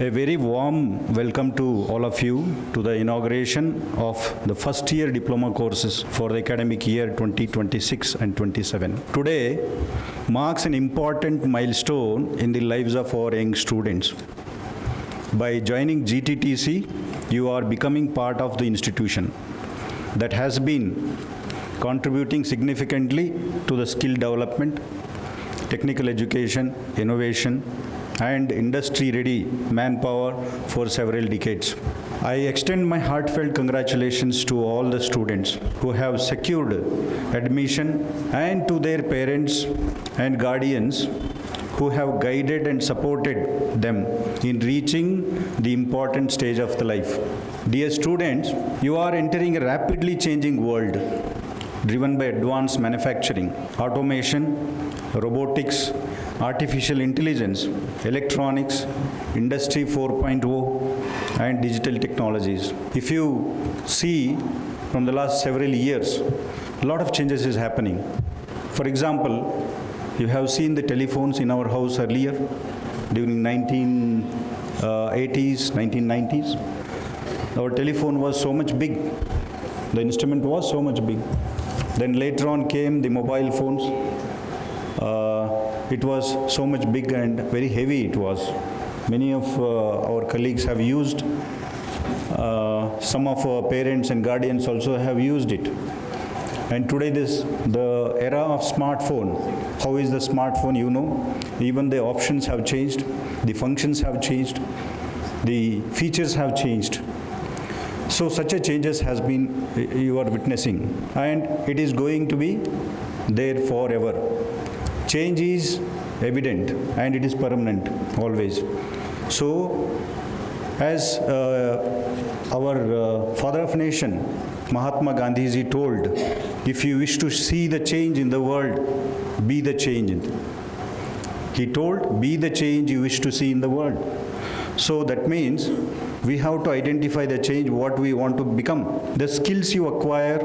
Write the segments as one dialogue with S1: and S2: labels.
S1: A very warm welcome to all of you to the inauguration of the first year diploma courses for the academic year 2026 and 27. Today marks an important milestone in the lives of our young students. By joining GTTC, you are becoming part of the institution that has been contributing significantly to the skill development, technical education, innovation, and industry-ready manpower for several decades. I extend my heartfelt congratulations to all the students who have secured admission and to their parents and guardians who have guided and supported them in reaching the important stage of the life. Dear students, you are entering a rapidly changing world driven by advanced manufacturing, automation, robotics, artificial intelligence, electronics, Industry 4.0, and digital technologies. If you see from the last several years, a lot of changes is happening. For example, you have seen the telephones in our house earlier during 1980s, 1990s. Our telephone was so much big. The instrument was so much big. Then later on came the mobile phones. It was so much big and very heavy it was. Many of our colleagues have used, some of our parents and guardians also have used it. And today the era of smartphone. How is the smartphone, you know? Even the options have changed, the functions have changed, the features have changed. So such a changes has been, you are witnessing, and it is going to be there forever. Change is evident and it is permanent always. So as our father of nation, Mahatma Gandhi ji told, if you wish to see the change in the world, be the change. He told, be the change you wish to see in the world. So that means we have to identify the change, what we want to become. The skills you acquire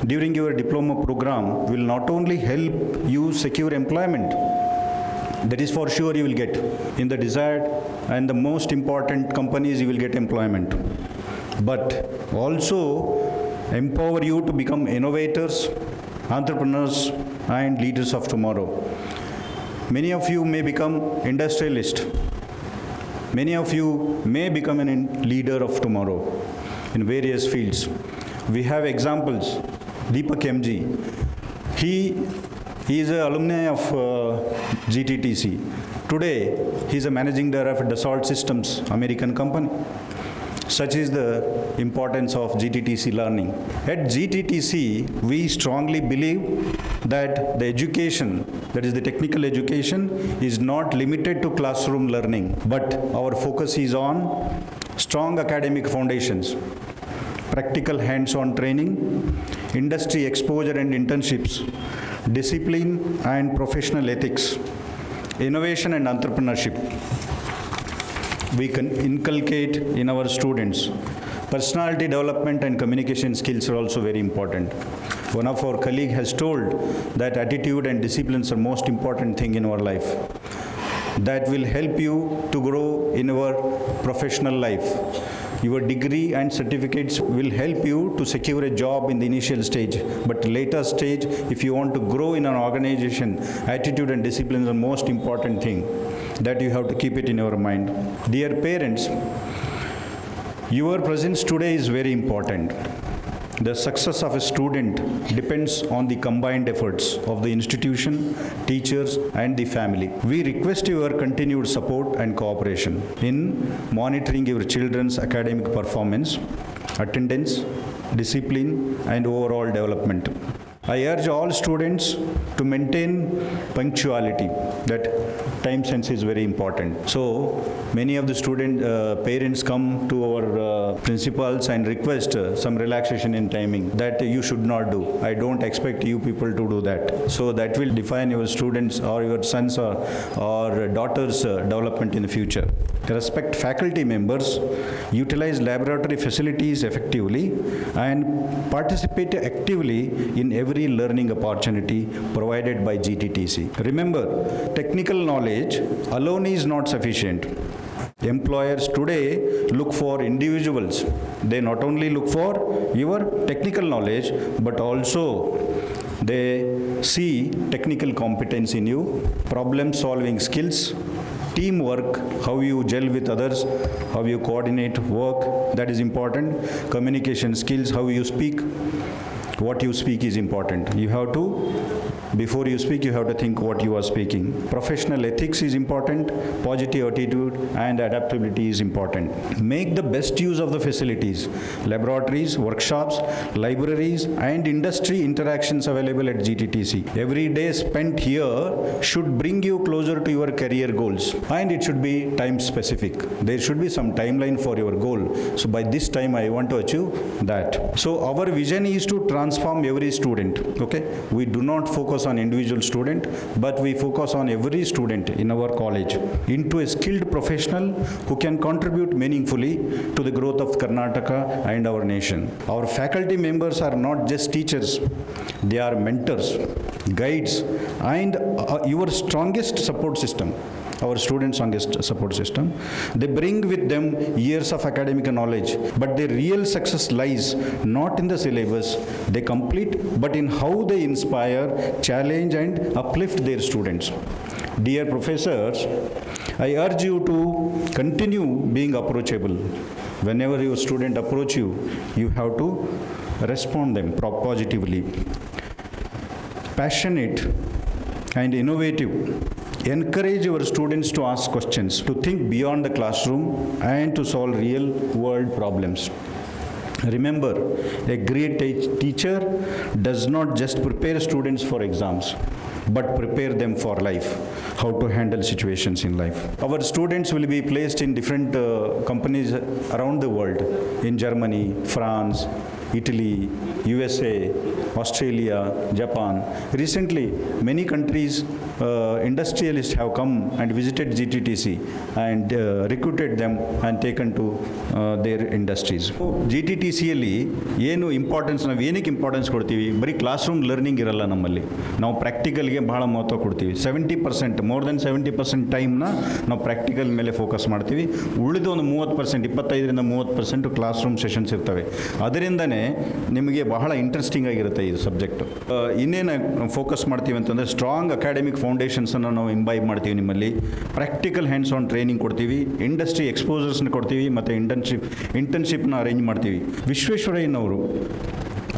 S1: during your diploma program will not only help you secure employment, that is for sure you will get. In the desired and the most important companies you will get employment. But also empower you to become innovators, entrepreneurs, and leaders of tomorrow. Many of you may become industrialists. Many of you may become a leader of tomorrow in various fields. We have examples. Deepak MG, he is an alumni of GTTC. Today, he is a managing director of Dassault Systems, American company. Such is the importance of GTTC learning. At GTTC, we strongly believe that the education, that is the technical education, is not limited to classroom learning, but our focus is on strong academic foundations, practical hands-on training, industry exposure and internships, discipline and professional ethics, innovation and entrepreneurship. We can inculcate in our students. Personality development and communication skills are also very important. One of our colleagues has told that attitude and disciplines are most important thing in our life. That will help you to grow in your professional life. Your degree and certificates will help you to secure a job in the initial stage. But later stage, if you want to grow in an organization, attitude and discipline is the most important thing. That you have to keep it in your mind. Dear parents, your presence today is very important. The success of a student depends on the combined efforts of the institution, teachers, and the family. We request your continued support and cooperation in monitoring your children's academic performance, attendance, discipline, and overall development. I urge all students to maintain punctuality. That time sense is very important. So many of the parents come to our principals and request some relaxation in timing. That you should not do. I don't expect you people to do that. So that will define your students or your sons or daughters' development in the future. Respect faculty members, utilize laboratory facilities effectively, and participate actively in every learning opportunity provided by GTTC. Remember, technical knowledge alone is not sufficient. Employers today look for individuals. They not only look for your technical knowledge, but also they see technical competence in you, problem solving skills, teamwork, how you gel with others, how you coordinate work, that is important. Communication skills, how you speak, what you speak is important. You have to, before you speak, you have to think what you are speaking. Professional ethics is important, positive attitude and adaptability is important. Make the best use of the facilities, laboratories, workshops, libraries and industry interactions available at GTTC. Every day spent here should bring you closer to your career goals, and it should be time specific. There should be some timeline for your goal. So by this time I want to achieve that. So our vision is to transform every student. Okay, we do not focus on individual student, but we focus on every student in our college into a skilled professional who can contribute meaningfully to the growth of Karnataka and our nation. Our faculty members are not just teachers, they are mentors, guides and your strongest support system. Our students' strongest support system. They bring with them years of academic knowledge, but their real success lies not in the syllabus they complete, but in how they inspire, challenge and uplift their students. Dear professors, I urge you to continue being approachable. Whenever your student approach you, you have to respond them positively. Passionate and innovative. Encourage your students to ask questions, to think beyond the classroom and to solve real world problems. Remember, a great teacher does not just prepare students for exams, but prepare them for life, how to handle situations in life. Our students will be placed in different companies around the world, in Germany, France, Italy, USA, Australia, Japan. Recently, many countries, industrialists have come and visited GTTC and recruited them and taken to their industries. GTTCಯಲ್ಲಿ ಏನು importance, ನಾವು ಏನಕ್ಕೆ importance ಕೊಡ್ತೀವಿ? ಬರೀ class room learning ಇರಲ್ಲ ನಮ್ಮಲ್ಲಿ. ನಾವು ಪ್ರಾಕ್ಟಿಕಲ್ಗೆ ಭಾಳ ಮಹತ್ವ ಕೊಡ್ತೀವಿ. 70%, ಮೋರ್ ದೆನ್ 70% ಟೈಮ್ನ ನಾವು ಪ್ರಾಕ್ಟಿಕಲ್ ಮೇಲೆ ಫೋಕಸ್ ಮಾಡ್ತೀವಿ. ಉಳಿದ ಒಂದು 30%, 25ರಿಂದ 30% ಕ್ಲಾಸ್ ರೂಮ್ ಸೆಷನ್ಸ್ ಇರ್ತವೆ. ಅದರಿಂದನೇ ನಿಮಗೆ ಬಹಳ ಇಂಟ್ರೆಸ್ಟಿಂಗ್ ಆಗಿರುತ್ತೆ ಇದು ಸಬ್ಜೆಕ್ಟ್. ಇನ್ನೇನು ಫೋಕಸ್ ಮಾಡ್ತೀವಿ ಅಂತಂದರೆ ಸ್ಟ್ರಾಂಗ್ ಅಕಾಡೆಮಿಕ್ ಫೌಂಡೇಶನ್ಸನ್ನು ನಾವು ಇಂಬೈಬ್ ಮಾಡ್ತೀವಿ ನಿಮ್ಮಲ್ಲಿ. ಪ್ರಾಕ್ಟಿಕಲ್ ಹ್ಯಾಂಡ್ಸ್ ಆನ್ ಟ್ರೈನಿಂಗ್ ಕೊಡ್ತೀವಿ, ಇಂಡಸ್ಟ್ರಿ ಎಕ್ಸ್ಪೋಸರ್ಸ್ನ ಕೊಡ್ತೀವಿ ಮತ್ತು ಇಂಟರ್ನ್ಶಿಪ್ನ ಅರೇಂಜ್ ಮಾಡ್ತೀವಿ. ವಿಶ್ವೇಶ್ವರಯ್ಯನವರು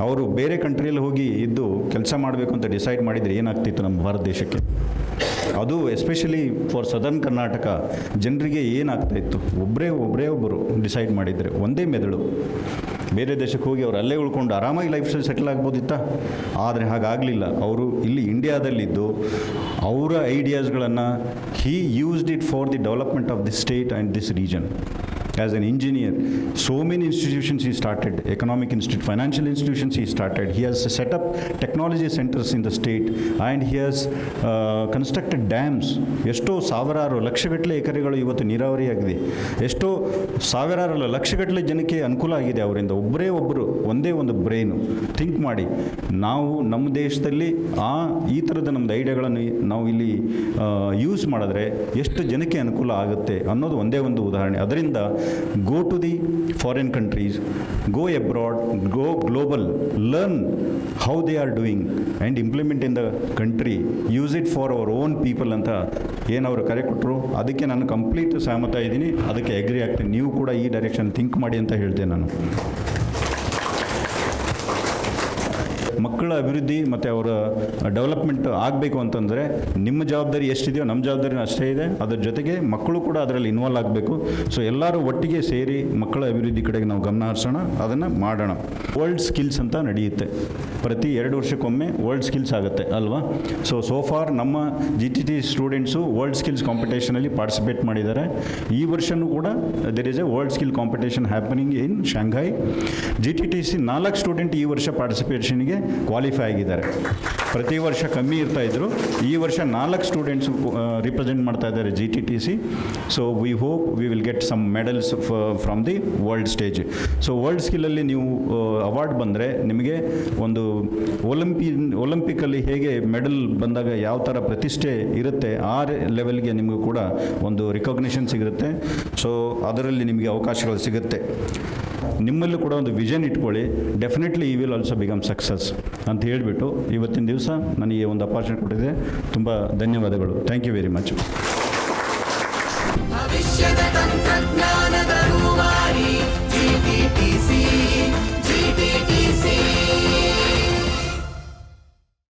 S1: ಅವರು ಬೇರೆ ಕಂಟ್ರಿಯಲ್ಲಿ ಹೋಗಿ ಇದ್ದು ಕೆಲಸ ಮಾಡಬೇಕು ಅಂತ ಡಿಸೈಡ್ ಮಾಡಿದರೆ ಏನಾಗ್ತಿತ್ತು ನಮ್ಮ ಭಾರತ ದೇಶಕ್ಕೆ? ಅದು ಎಸ್ಪೆಷಲಿ ಫಾರ್ ಸದರ್ನ್ ಕರ್ನಾಟಕ ಜನರಿಗೆ ಏನಾಗ್ತಾಯಿತ್ತು? ಒಬ್ಬರು ಡಿಸೈಡ್ ಮಾಡಿದರೆ ಒಂದೇ ಮೆದುಳು. ಬೇರೆ ದೇಶಕ್ಕೆ ಹೋಗಿ ಅವ್ರು ಅಲ್ಲೇ ಉಳ್ಕೊಂಡು ಆರಾಮಾಗಿ ಲೈಫ್ ಸ್ಟೈಲ್ ಸೆಟಲ್ ಆಗ್ಬೋದಿತ್ತಾ? ಆದರೆ ಹಾಗಾಗಲಿಲ್ಲ. ಅವರು ಇಲ್ಲಿ ಇಂಡಿಯಾದಲ್ಲಿದ್ದು ಅವರ ಐಡಿಯಾಸ್ಗಳನ್ನು he used it for the development of this state and this region. As an engineer, so many institutions he started, economic institute, financial institutions he started. He has set up technology centers in the state and he has constructed dams. ಎಷ್ಟೋ ಸಾವಿರಾರು ಲಕ್ಷಗಟ್ಟಲೆ ಎಕರೆಗಳು ಇವತ್ತು ನೀರಾವರಿ ಆಗಿದೆ. ಎಷ್ಟೋ ಸಾವಿರಾರು ಲಕ್ಷಗಟ್ಟಲೆ ಜನಕ್ಕೆ ಅನುಕೂಲ ಆಗಿದೆ ಅವರಿಂದ. ಒಬ್ಬರು ಒಂದೇ ಒಂದು ಬ್ರೈನು ಥಿಂಕ್ ಮಾಡಿ ನಾವು ನಮ್ಮ ದೇಶದಲ್ಲಿ ಈ ಥರದ ನಮ್ಮದು ಐಡಿಯಾಗಳನ್ನು ನಾವು ಇಲ್ಲಿ ಯೂಸ್ ಮಾಡಿದ್ರೆ ಎಷ್ಟು ಜನಕ್ಕೆ ಅನುಕೂಲ ಆಗುತ್ತೆ ಅನ್ನೋದು ಒಂದೇ ಒಂದು ಉದಾಹರಣೆ. ಅದರಿಂದ go to the foreign countries, go abroad, go global, learn how they are doing and implement in the country, use it for our own people ಅಂತ ಏನವರು ಕರೆ ಕೊಟ್ಟರು. ಅದಕ್ಕೆ ನಾನು ಕಂಪ್ಲೀಟ್ ಸಹಮತ ಇದ್ದೀನಿ, ಅದಕ್ಕೆ ಅಗ್ರಿ ಆಗ್ತೀನಿ. ನೀವು ಕೂಡ ಈ ಡೈರೆಕ್ಷನ್ ಥಿಂಕ್ ಮಾಡಿ ಅಂತ ಹೇಳ್ತೇನೆ ನಾನು. ಮಕ್ಕಳ ಅಭಿವೃದ್ಧಿ ಮತ್ತು ಅವರ ಡೆವಲಪ್ಮೆಂಟ್ ಆಗಬೇಕು ಅಂತಂದರೆ ನಿಮ್ಮ ಜವಾಬ್ದಾರಿ ಎಷ್ಟಿದೆಯೋ ನಮ್ಮ ಜವಾಬ್ದಾರಿನೂ ಅಷ್ಟೇ ಇದೆ. ಅದರ ಜೊತೆಗೆ ಮಕ್ಕಳು ಕೂಡ ಅದರಲ್ಲಿ ಇನ್ವಾಲ್ವ್ ಆಗಬೇಕು. ಸೊ ಎಲ್ಲರೂ ಒಟ್ಟಿಗೆ ಸೇರಿ ಮಕ್ಕಳ ಅಭಿವೃದ್ಧಿ ಕಡೆಗೆ ನಾವು ಗಮನ ಹರಿಸೋಣ, ಅದನ್ನು ಮಾಡೋಣ. ವರ್ಲ್ಡ್ ಸ್ಕಿಲ್ಸ್ ಅಂತ ನಡೆಯುತ್ತೆ, ಪ್ರತಿ 2 ವರ್ಷಕ್ಕೊಮ್ಮೆ ವರ್ಲ್ಡ್ ಸ್ಕಿಲ್ಸ್ ಆಗುತ್ತೆ ಅಲ್ವಾ? ಸೋ ಫಾರ್ ನಮ್ಮ GTT ಸ್ಟೂಡೆಂಟ್ಸು ವರ್ಲ್ಡ್ ಸ್ಕಿಲ್ಸ್ ಕಾಂಪಿಟೇಷನಲ್ಲಿ ಪಾರ್ಟಿಸಿಪೇಟ್ ಮಾಡಿದ್ದಾರೆ. ಈ ವರ್ಷವೂ ಕೂಡ there is a world skill competition happening in Shanghai. GTTC 4 student ಈ ವರ್ಷ ಪಾರ್ಟಿಸಿಪೇಷನ್ಗೆ ಕ್ವಾಲಿಫೈ ಆಗಿದ್ದಾರೆ. ಪ್ರತಿ ವರ್ಷ ಕಮ್ಮಿ ಇರ್ತಾಯಿದ್ರು, ಈ ವರ್ಷ 4 ಸ್ಟೂಡೆಂಟ್ಸು ರಿಪ್ರೆಸೆಂಟ್ ಮಾಡ್ತಾ ಇದ್ದಾರೆ GTTC. So we hope we will get some medals from the world stage. So world ಸ್ಕಿಲ್ಲಲ್ಲಿ ನೀವು ಅವಾರ್ಡ್ ಬಂದರೆ ನಿಮಗೆ ಒಂದು ಒಲಿಂಪಿಕಲ್ಲಿ ಹೇಗೆ ಮೆಡಲ್ ಬಂದಾಗ ಯಾವ ಥರ ಪ್ರತಿಷ್ಠೆ ಇರುತ್ತೆ, ಆ ಲೆವೆಲ್ಗೆ ನಿಮಗೂ ಕೂಡ ಒಂದು ರಿಕಗ್ನಿಷನ್ ಸಿಗುತ್ತೆ. ಸೊ ಅದರಲ್ಲಿ ನಿಮಗೆ ಅವಕಾಶಗಳು ಸಿಗುತ್ತೆ. ನಿಮ್ಮಲ್ಲೂ ಕೂಡ ಒಂದು ವಿಷನ್ ಇಟ್ಕೊಳ್ಳಿ, definitely you will also become success ಅಂತ ಹೇಳಿಬಿಟ್ಟು ಇವತ್ತಿನ ದಿವಸ ನನಗೆ ಒಂದು ಅಪಾರ್ಚುನಿಟಿ ಕೊಟ್ಟಿದೆ. ತುಂಬ ಧನ್ಯವಾದಗಳು. Thank you very much.
S2: ಭವಿಷ್ಯದ ತಂತ್ರಜ್ಞಾನದ ರೂವಾರಿ